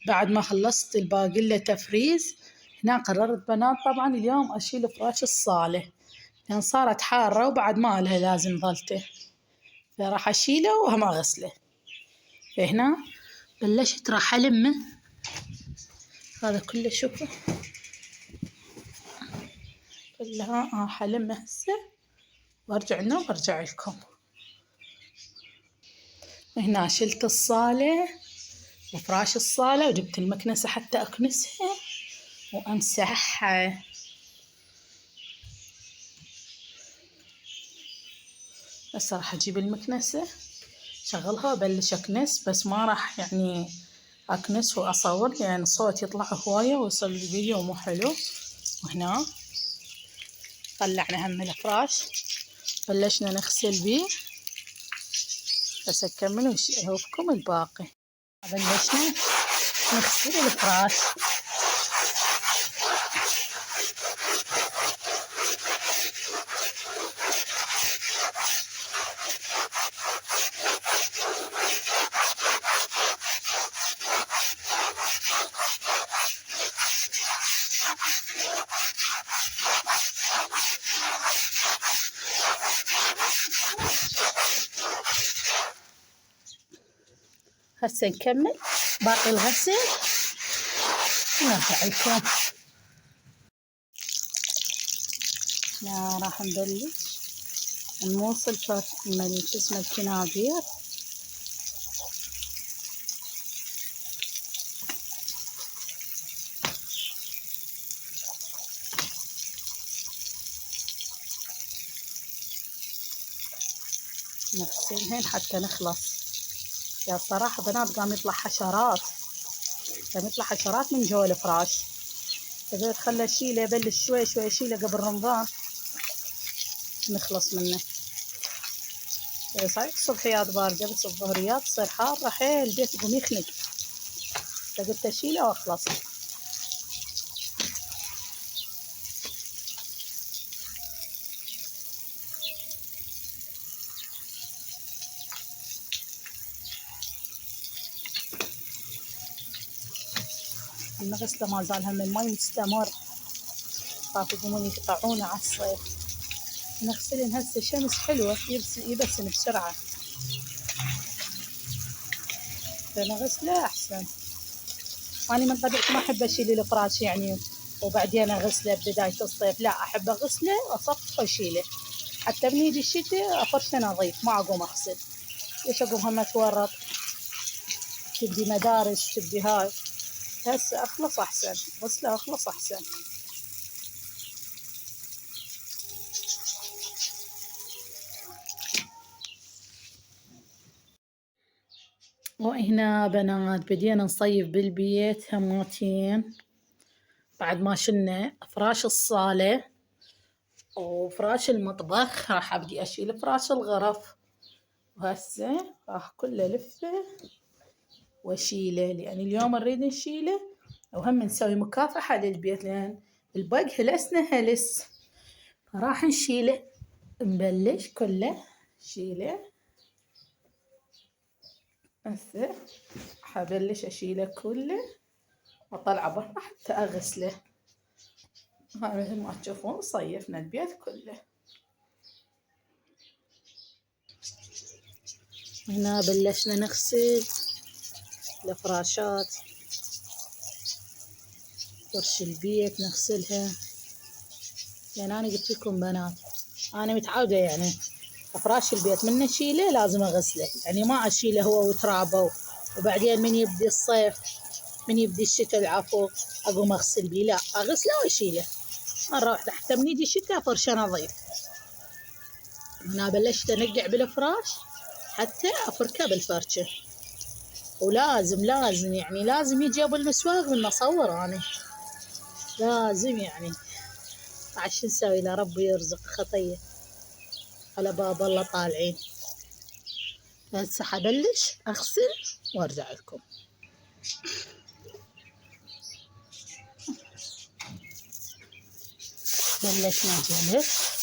بعد ما خلصت الباقي تفريز، هنا قررت بنات طبعا اليوم أشيل فراش الصالة لأن صارت حارة وبعد ما لها لازم ظلته، فراح أشيله وهم أغسله. فهنا بلشت راح ألمه هذا كله، شوفوا كلها راح ألمه هسه وأرجع لنا وأرجع لكم. هنا شلت الصالة وفراش الصالة وجبت المكنسة حتى أكنسها وأمسحها. هسه راح أجيب المكنسة شغلها وأبلش أكنس، بس ما راح يعني أكنس وأصور لأن يعني الصوت يطلع هواية ويصير الفيديو مو حلو. وهنا طلعنا هم الفراش بلشنا نغسل بيه، بس أكمل وأشوفكم الباقي. بلشنا نغسل الفراش. هسه نكمل باقي الغسل ونرجع لكم. لا راح نبلش نوصل شو اسمه الكنابير. نغسلهن حتى نخلص. يا صراحة بنات قام يطلع حشرات، من جوا الفراش، فقلت خله اشيله، ابلش شوي شوي اشيله قبل رمضان نخلص منه. صحيح الصبحيات باردة بس الظهريات تصير حارة حيل البيت يقوم يخنق، فقلت اشيله واخلص. الغسلة ما زال هم الماي مستمر، خاف يقومون يقطعونه على الصيف. نغسلن هسه الشمس حلوة يبسن بسرعة، فنغسله أحسن. أنا من طبيعتي ما أحب أشيل الفراش يعني وبعدين أغسله بداية الصيف، لا أحب أغسله أصفه وأشيله، حتى بنيجي الشتاء أفرشه نظيف ما أقوم أغسل. ليش أقوم هم أتورط؟ تبدي مدارس تبدي هاي، هسه أخلص أحسن، غسله أخلص أحسن. وهنا بنات بدينا نصيف بالبيت هماتين، بعد ما شلنا فراش الصالة وفراش المطبخ راح أبدي أشيل فراش الغرف. وهسه راح كله لفه واشيله، لأن اليوم نريد نشيله وهم نسوي مكافحة للبيت لأن البق هلسنا هلس، فراح نشيله. نبلش كله شيله. هسه حبلش أشيله كله وأطلعه برا حتى أغسله. هاي مثل ما تشوفون صيفنا البيت كله. هنا بلشنا نغسل الفراشات، فرش البيت نغسلها، لأن أنا قلت لكم بنات أنا متعودة يعني فراش البيت من أشيله لازم أغسله، يعني ما أشيله هو وترابه وبعدين من يبدي الصيف من يبدي الشتاء العفو أقوم أغسل بيه، لا أغسله وأشيله مرة واحدة حتى من يجي الشتاء فرشه نظيف. هنا بلشت أنقع بالفراش حتى أفركه بالفرشة، ولازم يعني لازم يجي أبو المسواق من أصور أنا لازم يعني عشان نسوي له ربي يرزق خطية على باب الله طالعين. هسه حبلش أغسل وأرجع لكم. بلشنا جلس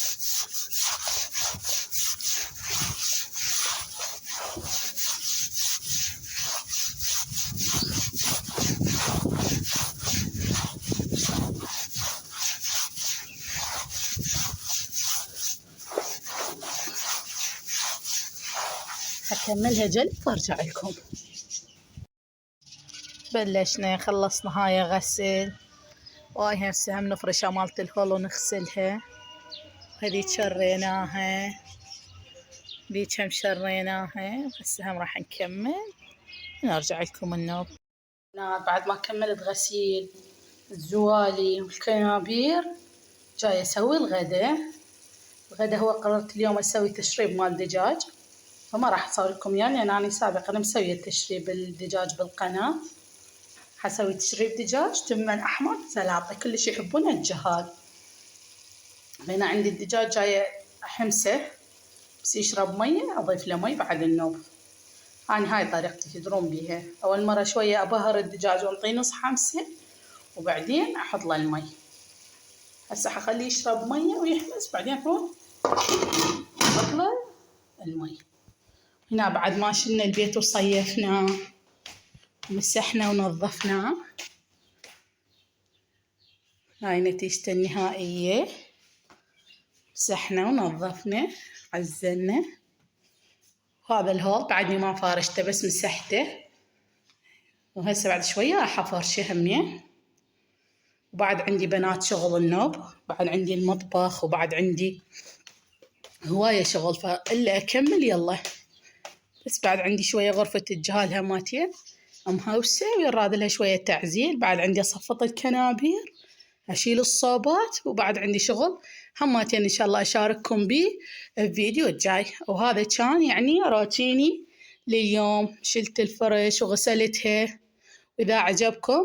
أكملها جلد وأرجع لكم. بلشنا خلصنا هاي غسل، وهاي هسه هم نفرشها مالت الهول ونغسلها. هذيك شريناها، ذيك هم شريناها، هسه هم راح نكمل ونرجع لكم النوب. بعد ما كملت غسيل الزوالي والكنابير جاي اسوي الغدا. الغدا هو قررت اليوم اسوي تشريب مال دجاج، فما راح اصور لكم يعني لان انا سابقا مسويه تشريب الدجاج بالقناه. حسوي تشريب دجاج، تمن احمر، سلطه، كلش يحبونه الجهال. هنا عندي الدجاج جايه احمسه، بس يشرب ميه اضيف له مي بعد النوب. أنا هاي طريقتي تدرون بيها. أول مرة شوية أبهر الدجاج وأنطيه نص حمسة وبعدين أحط له المي. هسه حخليه يشرب مية ويحمس، بعدين هون أحط له المي. هنا بعد ما شلنا البيت وصيفناه ومسحنا ونظفناه، هاي نتيجته النهائية. مسحنا ونظفنا عزلنا. وهذا الهول بعدني ما فارشته بس مسحته، وهسه بعد شوية راح أفرشه همين. وبعد عندي بنات شغل النوب، بعد عندي المطبخ، وبعد عندي هواية شغل، فإلا أكمل يلا. بس بعد عندي شوية غرفة الجهال هماتين مهوسة ويراد لها شوية تعزيل. بعد عندي أصفط الكنابير، أشيل الصوبات، وبعد عندي شغل هماتين إن شاء الله أشارككم بيه الفيديو الجاي. وهذا كان يعني روتيني لليوم. شلت الفرش وغسلتها. وإذا عجبكم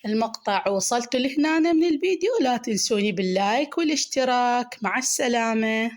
المقطع ووصلتوا لهنا من الفيديو لا تنسوني باللايك والاشتراك. مع السلامة.